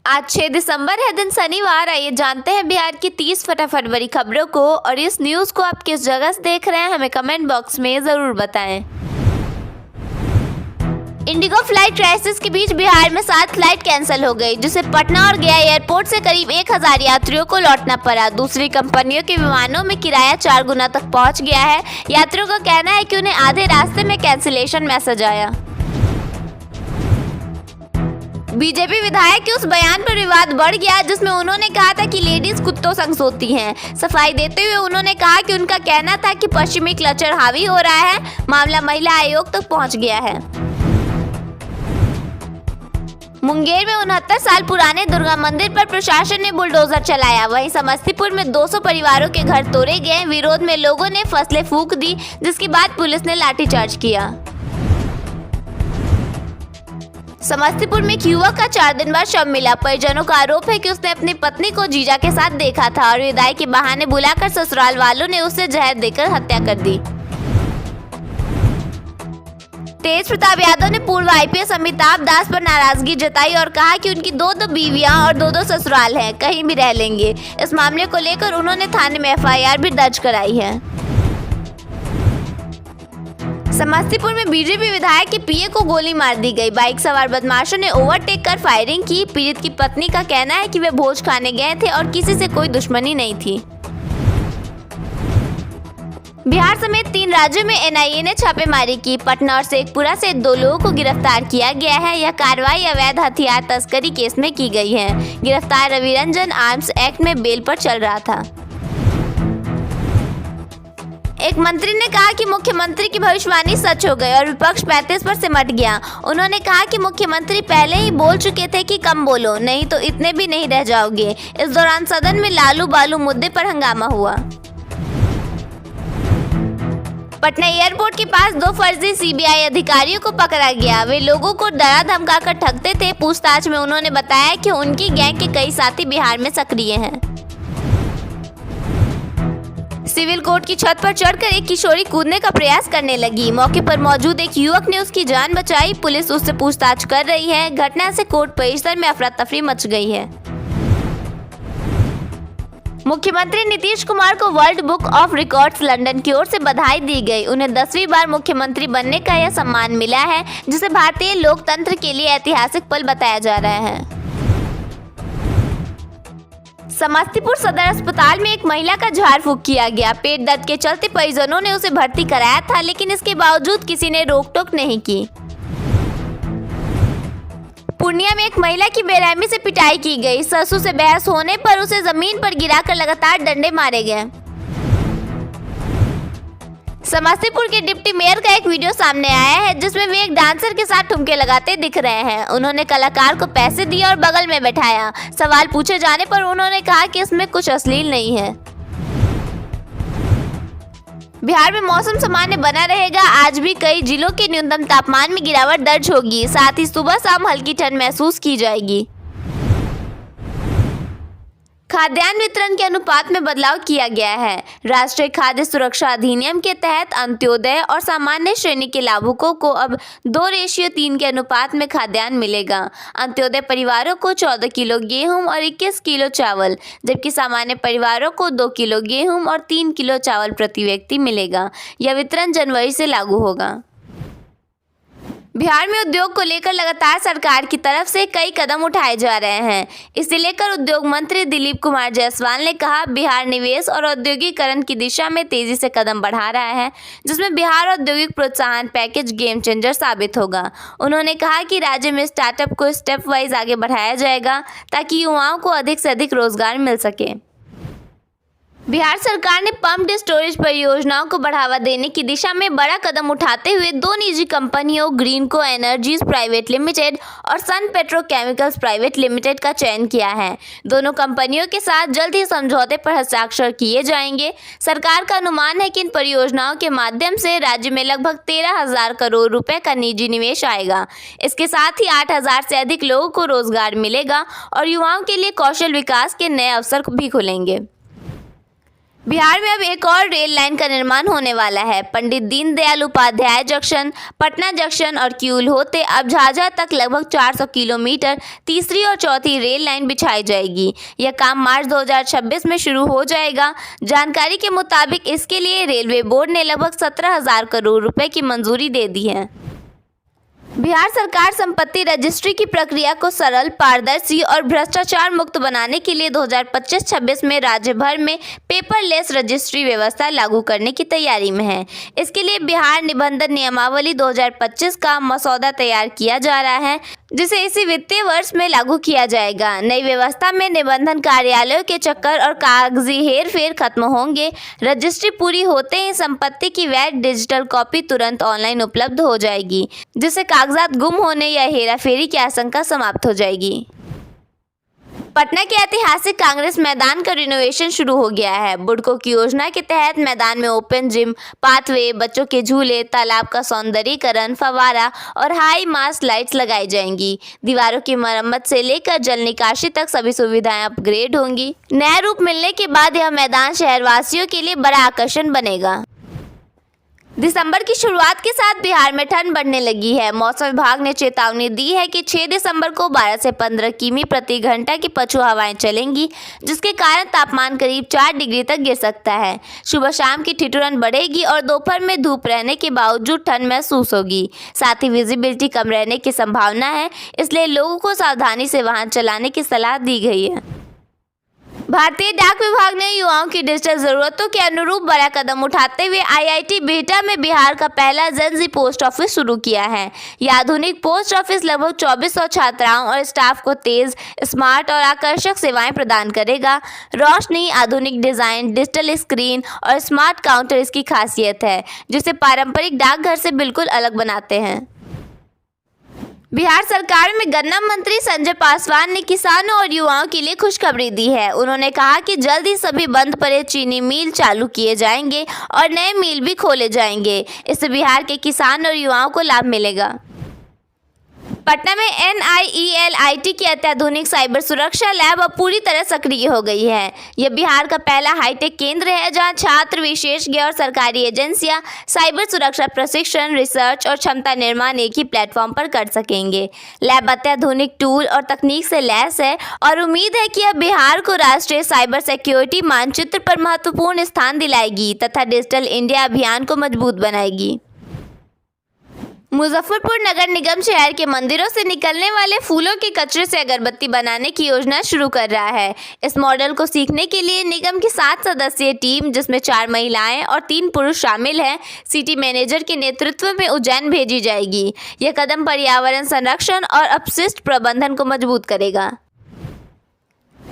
आज 6 दिसंबर है, दिन शनिवार। आइए जानते हैं बिहार की 30 फटाफट बड़ी खबरों को। और इस न्यूज़ को आप किस जगह से देख रहे हैं, हमें कमेंट बॉक्स में ज़रूर बताएं। इंडिगो फ्लाइट क्राइसिस के बीच बिहार में 7 फ्लाइट कैंसिल हो गई, जिससे पटना और गया एयरपोर्ट से करीब 1000 यात्रियों को लौटना पड़ा। दूसरी कंपनियों के विमानों में किराया 4 गुना तक पहुंच गया है। यात्रियों का कहना है कि उन्हें आधे रास्ते में कैंसिलेशन मैसेज आया। बीजेपी विधायक के उस बयान पर विवाद बढ़ गया, जिसमें उन्होंने कहा था कि लेडीज कुत्तों संग सोती हैं। सफाई देते हुए उन्होंने कहा कि उनका कहना था कि पश्चिमी कल्चर हावी हो रहा है। मामला महिला आयोग तक पहुंच गया है। मुंगेर में 69 साल पुराने दुर्गा मंदिर पर प्रशासन ने बुलडोजर चलाया। वहीं समस्तीपुर में 200 परिवारों के घर तोड़े गए। विरोध में लोगों ने फसलें फूंक दी, जिसके बाद पुलिस ने लाठीचार्ज किया। समस्तीपुर में एक युवक का 4 दिन बाद शव मिला। परिजनों का आरोप है कि उसने अपनी पत्नी को जीजा के साथ देखा था और विदाई के बहाने बुलाकर ससुराल वालों ने उसे जहर देकर हत्या कर दी। तेज प्रताप यादव ने पूर्व आईपीएस अमिताभ दास पर नाराजगी जताई और कहा कि उनकी 2 बीवियां और 2 ससुराल हैं, कहीं भी रह लेंगे। इस मामले को लेकर उन्होंने थाने में एफआईआर भी दर्ज कराई है। समस्तीपुर में बीजेपी विधायक के पीए को गोली मार दी गई। बाइक सवार बदमाशों ने ओवरटेक कर फायरिंग की। पीड़ित की पत्नी का कहना है कि वे भोज खाने गए थे और किसी से कोई दुश्मनी नहीं थी। बिहार समेत 3 राज्यों में एनआईए ने छापेमारी की। पटना और शेखपुरा से 2 लोगों को गिरफ्तार किया गया है। यह कार्रवाई अवैध हथियार तस्करी केस में की गई है। गिरफ्तार रविरंजन आर्म्स एक्ट में बेल पर चल रहा था। एक मंत्री ने कहा कि मुख्यमंत्री की भविष्यवाणी सच हो गई और विपक्ष 35 पर सिमट गया। उन्होंने कहा कि मुख्यमंत्री पहले ही बोल चुके थे कि कम बोलो, नहीं तो इतने भी नहीं रह जाओगे। इस दौरान सदन में लालू बालू मुद्दे पर हंगामा हुआ। पटना एयरपोर्ट के पास 2 फर्जी सीबीआई अधिकारियों को पकड़ा गया। वे लोगों को डरा धमकाकर ठगते थे। पूछताछ में उन्होंने बताया कि उनकी गैंग के कई साथी बिहार में सक्रिय हैं। सिविल कोर्ट की छत पर चढ़कर एक किशोरी कूदने का प्रयास करने लगी। मौके पर मौजूद एक युवक ने उसकी जान बचाई। पुलिस उससे पूछताछ कर रही है। घटना से कोर्ट परिसर में अफरा तफरी मच गई है। मुख्यमंत्री नीतीश कुमार को world book of records London की ओर से बधाई दी गई। उन्हें 10वीं बार मुख्यमंत्री बनने का यह सम्मान मिला है, जिसे भारतीय लोकतंत्र के लिए ऐतिहासिक पल बताया जा रहा है। समस्तीपुर सदर अस्पताल में एक महिला का झाड़ फूंक किया गया। पेट दर्द के चलते परिजनों ने उसे भर्ती कराया था, लेकिन इसके बावजूद किसी ने रोक टोक नहीं की। पूर्णिया में एक महिला की बेरहमी से पिटाई की गई। ससुर से बहस होने पर उसे जमीन पर गिराकर लगातार डंडे मारे गए। समस्तीपुर के डिप्टी मेयर का एक वीडियो सामने आया है, जिसमें वे एक डांसर के साथ ठुमके लगाते दिख रहे हैं। उन्होंने कलाकार को पैसे दिए और बगल में बैठाया। सवाल पूछे जाने पर उन्होंने कहा कि इसमें कुछ अश्लील नहीं है। बिहार में मौसम सामान्य बना रहेगा। आज भी कई जिलों के न्यूनतम तापमान में गिरावट दर्ज होगी। साथ ही सुबह शाम हल्की ठंड महसूस की जाएगी। खाद्यान्न वितरण के अनुपात में बदलाव किया गया है। राष्ट्रीय खाद्य सुरक्षा अधिनियम के तहत अंत्योदय और सामान्य श्रेणी के लाभुकों को अब 2:3 के अनुपात में खाद्यान्न मिलेगा। अंत्योदय परिवारों को 14 किलो गेहूं और 21 किलो चावल, जबकि सामान्य परिवारों को 2 किलो गेहूं और 3 किलो चावल प्रति व्यक्ति मिलेगा। यह वितरण जनवरी से लागू होगा। बिहार में उद्योग को लेकर लगातार सरकार की तरफ से कई कदम उठाए जा रहे हैं। इसे लेकर उद्योग मंत्री दिलीप कुमार जायसवाल ने कहा, बिहार निवेश और औद्योगिकरण की दिशा में तेजी से कदम बढ़ा रहा है, जिसमें बिहार औद्योगिक प्रोत्साहन पैकेज गेम चेंजर साबित होगा। उन्होंने कहा कि राज्य में स्टार्टअप को स्टेप वाइज आगे बढ़ाया जाएगा, ताकि युवाओं को अधिक से अधिक रोजगार मिल सके। बिहार सरकार ने पम्प्ड स्टोरेज परियोजनाओं को बढ़ावा देने की दिशा में बड़ा कदम उठाते हुए 2 निजी कंपनियों ग्रीनको एनर्जीज प्राइवेट लिमिटेड और सन पेट्रोकेमिकल्स प्राइवेट लिमिटेड का चयन किया है। दोनों कंपनियों के साथ जल्द ही समझौते पर हस्ताक्षर किए जाएंगे। सरकार का अनुमान है कि इन परियोजनाओं के माध्यम से राज्य में लगभग 13,000 करोड़ रुपए का निजी निवेश आएगा। इसके साथ ही 8,000 से अधिक लोगों को रोजगार मिलेगा और युवाओं के लिए कौशल विकास के नए अवसर भी खुलेंगे। बिहार में अब एक और रेल लाइन का निर्माण होने वाला है। पंडित दीनदयाल उपाध्याय जंक्शन, पटना जंक्शन और किऊल होते अब झाझा तक लगभग 400 किलोमीटर तीसरी और चौथी रेल लाइन बिछाई जाएगी। यह काम मार्च 2026 में शुरू हो जाएगा। जानकारी के मुताबिक इसके लिए रेलवे बोर्ड ने लगभग 17,000 करोड़ रुपए की मंजूरी दे दी है। बिहार सरकार संपत्ति रजिस्ट्री की प्रक्रिया को सरल, पारदर्शी और भ्रष्टाचार मुक्त बनाने के लिए 2025-26 में राज्य भर में पेपरलेस रजिस्ट्री व्यवस्था लागू करने की तैयारी में है। इसके लिए बिहार निबंधन नियमावली 2025 का मसौदा तैयार किया जा रहा है, जिसे इसी वित्तीय वर्ष में लागू किया जाएगा। नई व्यवस्था में निबंधन कार्यालयों के चक्कर और कागजी हेरफेर खत्म होंगे। रजिस्ट्री पूरी होते ही संपत्ति की वैध डिजिटल कॉपी तुरंत ऑनलाइन उपलब्ध हो जाएगी, जिससे कागजात गुम होने या हेराफेरी की आशंका समाप्त हो जाएगी। पटना के ऐतिहासिक कांग्रेस मैदान का रिनोवेशन शुरू हो गया है। बुडको की योजना के तहत मैदान में ओपन जिम, पाथवे, बच्चों के झूले, तालाब का सौंदर्यीकरण, फव्वारा और हाई मास्ट लाइट्स लगाई जाएंगी। दीवारों की मरम्मत से लेकर जल निकासी तक सभी सुविधाएं अपग्रेड होंगी। नया रूप मिलने के बाद यह मैदान शहरवासियों के लिए बड़ा आकर्षण बनेगा। दिसंबर की शुरुआत के साथ बिहार में ठंड बढ़ने लगी है। मौसम विभाग ने चेतावनी दी है कि 6 दिसंबर को 12 से 15 किमी प्रति घंटा की पछुआ हवाएं चलेंगी, जिसके कारण तापमान करीब 4 डिग्री तक गिर सकता है। सुबह शाम की ठिठुरन बढ़ेगी और दोपहर में धूप रहने के बावजूद ठंड महसूस होगी। साथ ही विजिबिलिटी कम रहने की संभावना है, इसलिए लोगों को सावधानी से वाहन चलाने की सलाह दी गई है। भारतीय डाक विभाग ने युवाओं की डिजिटल जरूरतों के अनुरूप बड़ा कदम उठाते हुए IIT बिहटा में बिहार का पहला जेन-ज़ी पोस्ट ऑफिस शुरू किया है। यह आधुनिक पोस्ट ऑफिस लगभग 2400 छात्राओं और स्टाफ को तेज, स्मार्ट और आकर्षक सेवाएं प्रदान करेगा। रोशनी, आधुनिक डिजाइन, डिजिटल स्क्रीन और स्मार्ट काउंटर इसकी खासियत है, जिसे पारंपरिक डाकघर से बिल्कुल अलग बनाते हैं। बिहार सरकार में गन्ना मंत्री संजय पासवान ने किसानों और युवाओं के लिए खुशखबरी दी है। उन्होंने कहा कि जल्द ही सभी बंद पड़े चीनी मिल चालू किए जाएंगे और नए मिल भी खोले जाएंगे। इससे बिहार के किसान और युवाओं को लाभ मिलेगा। पटना में NIELIT की अत्याधुनिक साइबर सुरक्षा लैब अब पूरी तरह सक्रिय हो गई है। यह बिहार का पहला हाईटेक केंद्र है जहां छात्र, विशेषज्ञ और सरकारी एजेंसियां साइबर सुरक्षा प्रशिक्षण, रिसर्च और क्षमता निर्माण एक ही प्लेटफॉर्म पर कर सकेंगे। लैब अत्याधुनिक टूल और तकनीक से लैस है और उम्मीद है कि यह बिहार को राष्ट्रीय साइबर सिक्योरिटी मानचित्र पर महत्वपूर्ण स्थान दिलाएगी तथा डिजिटल इंडिया अभियान को मजबूत बनाएगी। मुजफ्फरपुर नगर निगम शहर के मंदिरों से निकलने वाले फूलों के कचरे से अगरबत्ती बनाने की योजना शुरू कर रहा है। इस मॉडल को सीखने के लिए निगम की 7 सदस्यीय टीम, जिसमें 4 महिलाएं और 3 पुरुष शामिल हैं, सिटी मैनेजर के नेतृत्व में उज्जैन भेजी जाएगी। यह कदम पर्यावरण संरक्षण और अपशिष्ट प्रबंधन को मजबूत करेगा।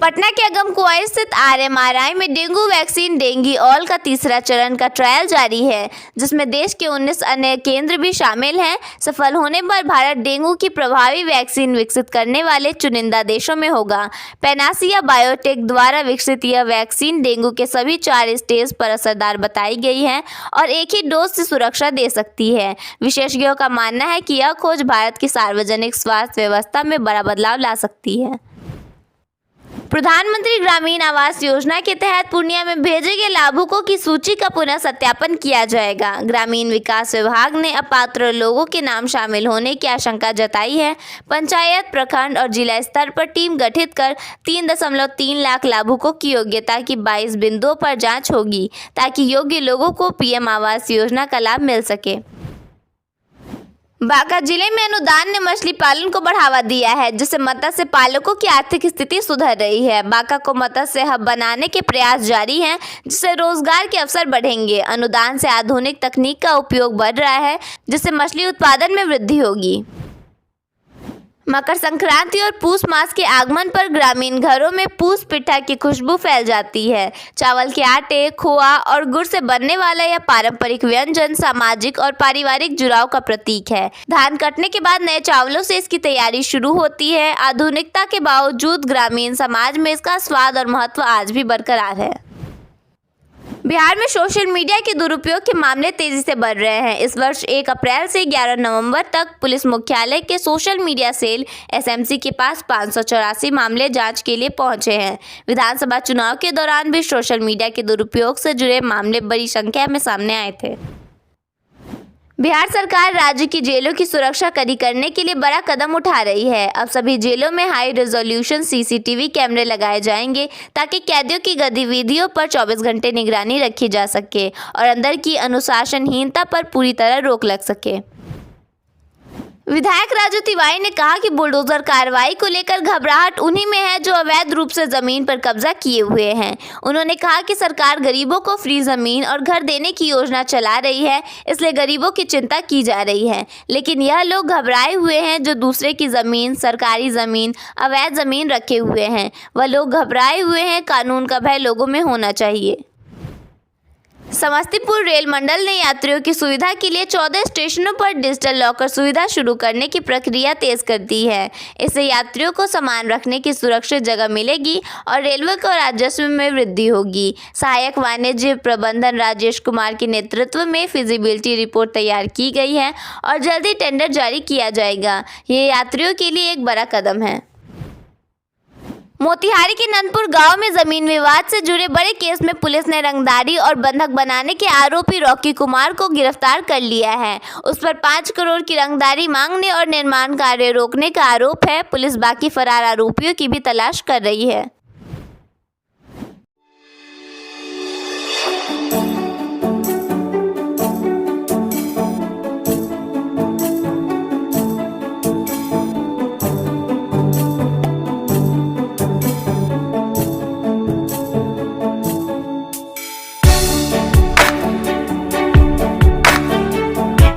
पटना के अगमकुआं स्थित RMRI में डेंगू वैक्सीन डेंगी ऑल का तीसरा चरण का ट्रायल जारी है, जिसमें देश के 19 अन्य केंद्र भी शामिल हैं। सफल होने पर भारत डेंगू की प्रभावी वैक्सीन विकसित करने वाले चुनिंदा देशों में होगा। पैनासिया बायोटेक द्वारा विकसित यह वैक्सीन डेंगू के सभी 4 स्टेज पर असरदार बताई गई है और एक ही डोज से सुरक्षा दे सकती है। विशेषज्ञों का मानना है कि यह खोज भारत की सार्वजनिक स्वास्थ्य व्यवस्था में बड़ा बदलाव ला सकती है। प्रधानमंत्री ग्रामीण आवास योजना के तहत पूर्णिया में भेजे गए लाभुकों की सूची का पुनः सत्यापन किया जाएगा। ग्रामीण विकास विभाग ने अपात्र लोगों के नाम शामिल होने की आशंका जताई है। पंचायत, प्रखंड और जिला स्तर पर टीम गठित कर 3.3 लाख लाभुकों की योग्यता की 22 बिंदुओं पर जांच होगी, ताकि योग्य लोगों को PM आवास योजना का लाभ मिल सके। बांका जिले में अनुदान ने मछली पालन को बढ़ावा दिया है, जिससे मत्स्य पालकों की आर्थिक स्थिति सुधर रही है। बांका को मत्स्य हब बनाने के प्रयास जारी हैं, जिससे रोजगार के अवसर बढ़ेंगे। अनुदान से आधुनिक तकनीक का उपयोग बढ़ रहा है, जिससे मछली उत्पादन में वृद्धि होगी। मकर संक्रांति और पूस मास के आगमन पर ग्रामीण घरों में पूस पिठा की खुशबू फैल जाती है। चावल के आटे, खोआ और गुड़ से बनने वाला यह पारंपरिक व्यंजन सामाजिक और पारिवारिक जुड़ाव का प्रतीक है। धान कटने के बाद नए चावलों से इसकी तैयारी शुरू होती है। आधुनिकता के बावजूद ग्रामीण समाज में इसका स्वाद और महत्व आज भी बरकरार है। बिहार में सोशल मीडिया के दुरुपयोग के मामले तेजी से बढ़ रहे हैं। इस वर्ष 1 अप्रैल से 11 नवंबर तक पुलिस मुख्यालय के सोशल मीडिया सेल एसएमसी के पास 584 मामले जांच के लिए पहुंचे हैं। विधानसभा चुनाव के दौरान भी सोशल मीडिया के दुरुपयोग से जुड़े मामले बड़ी संख्या में सामने आए थे। बिहार सरकार राज्य की जेलों की सुरक्षा कड़ी करने के लिए बड़ा कदम उठा रही है। अब सभी जेलों में हाई रेजोल्यूशन सीसीटीवी कैमरे लगाए जाएंगे ताकि कैदियों की गतिविधियों पर 24 घंटे निगरानी रखी जा सके और अंदर की अनुशासनहीनता पर पूरी तरह रोक लग सके। विधायक राजू तिवारी ने कहा कि बुलडोजर कार्रवाई को लेकर घबराहट उन्हीं में है जो अवैध रूप से जमीन पर कब्जा किए हुए हैं। उन्होंने कहा कि सरकार गरीबों को फ्री जमीन और घर देने की योजना चला रही है, इसलिए गरीबों की चिंता की जा रही है। लेकिन यह लोग घबराए हुए हैं जो दूसरे की जमीन, सरकारी जमीन, अवैध जमीन रखे हुए हैं। वह लोग घबराए हुए हैं। कानून का भय लोगों में होना चाहिए। समस्तीपुर रेल मंडल ने यात्रियों की सुविधा के लिए 14 स्टेशनों पर डिजिटल लॉकर सुविधा शुरू करने की प्रक्रिया तेज कर दी है। इससे यात्रियों को सामान रखने की सुरक्षित जगह मिलेगी और रेलवे को राजस्व में वृद्धि होगी। सहायक वाणिज्य प्रबंधन राजेश कुमार के नेतृत्व में फिजिबिलिटी रिपोर्ट तैयार की गई है और जल्दी टेंडर जारी किया जाएगा। ये यात्रियों के लिए एक बड़ा कदम है। मोतिहारी के नंदपुर गांव में जमीन विवाद से जुड़े बड़े केस में पुलिस ने रंगदारी और बंधक बनाने के आरोपी रॉकी कुमार को गिरफ्तार कर लिया है। उस पर 5 करोड़ की रंगदारी मांगने और निर्माण कार्य रोकने का आरोप है। पुलिस बाकी फरार आरोपियों की भी तलाश कर रही है।